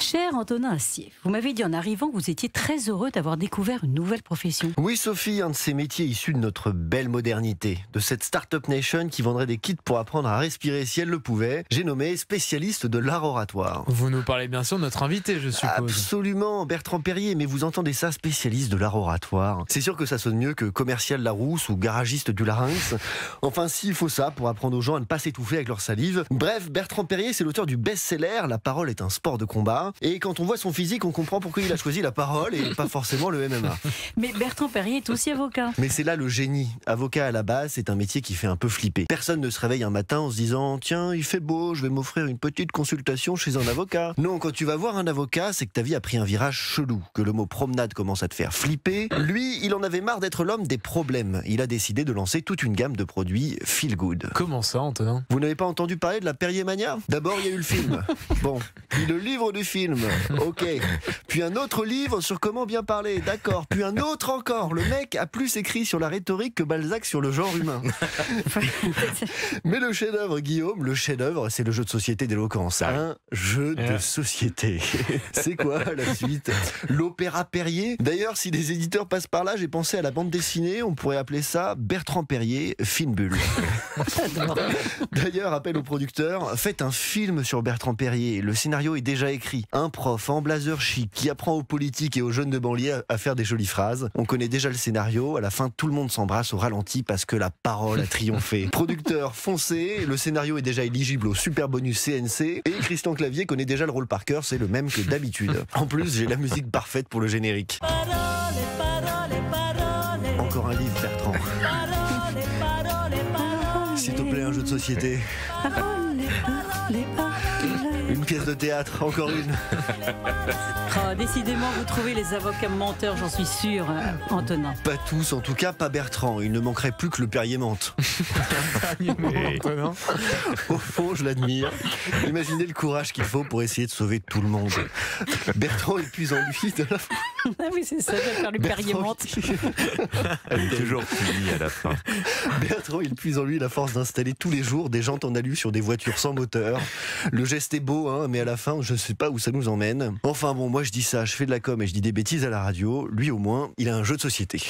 Cher Antonin Assier, vous m'avez dit en arrivant que vous étiez très heureux d'avoir découvert une nouvelle profession. Oui Sophie, un de ces métiers issus de notre belle modernité, de cette Startup Nation qui vendrait des kits pour apprendre à respirer si elle le pouvait, j'ai nommé spécialiste de l'art oratoire. Vous nous parlez bien sûr de notre invité, je suppose. Absolument, Bertrand Perrier, mais vous entendez ça, spécialiste de l'art oratoire. C'est sûr que ça sonne mieux que commercial Larousse ou garagiste du larynx. Enfin, s'il faut ça pour apprendre aux gens à ne pas s'étouffer avec leur salive. Bref, Bertrand Perrier, c'est l'auteur du best-seller « La parole est un sport de combat ». Et quand on voit son physique, on comprend pourquoi il a choisi la parole et pas forcément le MMA. Mais Bertrand Perrier est aussi avocat. Mais c'est là le génie. Avocat à la base, c'est un métier qui fait un peu flipper. Personne ne se réveille un matin en se disant « Tiens, il fait beau, je vais m'offrir une petite consultation chez un avocat ». Non, quand tu vas voir un avocat, c'est que ta vie a pris un virage chelou, que le mot promenade commence à te faire flipper. Lui, il en avait marre d'être l'homme des problèmes. Il a décidé de lancer toute une gamme de produits feel good. Comment ça, Antonin? Vous n'avez pas entendu parler de la Perrier Mania? D'abord, il y a eu le film. Bon, puis le livre du film. Ok. Puis un autre livre sur comment bien parler. D'accord. Puis un autre encore. Le mec a plus écrit sur la rhétorique que Balzac sur le genre humain. Mais le chef-d'œuvre, Guillaume, le chef-d'œuvre, c'est le jeu de société d'éloquence. Un jeu de société. C'est quoi la suite? L'opéra Perrier. D'ailleurs, si des éditeurs passent par là, j'ai pensé à la bande dessinée. On pourrait appeler ça Bertrand Perrier, Fine Bulle. D'ailleurs, appel aux producteurs, faites un film sur Bertrand Perrier. Le scénario est déjà écrit. Un prof en blazer chic qui apprend aux politiques et aux jeunes de banlieue à faire des jolies phrases. On connaît déjà le scénario. À la fin, tout le monde s'embrasse au ralenti parce que la parole a triomphé. Producteur, foncé. Le scénario est déjà éligible au super bonus CNC. Et Christian Clavier connaît déjà le rôle par cœur. C'est le même que d'habitude. En plus, j'ai la musique parfaite pour le générique. Encore un livre, Bertrand. S'il te plaît, un jeu de société. Une pièce de théâtre, encore une. Oh, décidément, vous trouvez les avocats menteurs, j'en suis sûr, Antonin. Pas tous, en tout cas pas Bertrand. Il ne manquerait plus que le Perrier mente. Antonin. Au fond, je l'admire. Imaginez le courage qu'il faut pour essayer de sauver tout le monde. Bertrand, il puise en lui de la... Ah oui, c'est ça, de faire le Perrier mente. Elle est toujours finie à la fin. Bertrand, il puise en lui la force d'installer tous les jours des jantes en alu sur des voitures sans moteur. Le geste est beau, hein, mais à la fin, je ne sais pas où ça nous emmène. Enfin bon, moi je dis ça, je fais de la com et je dis des bêtises à la radio. Lui au moins, il a un jeu de société.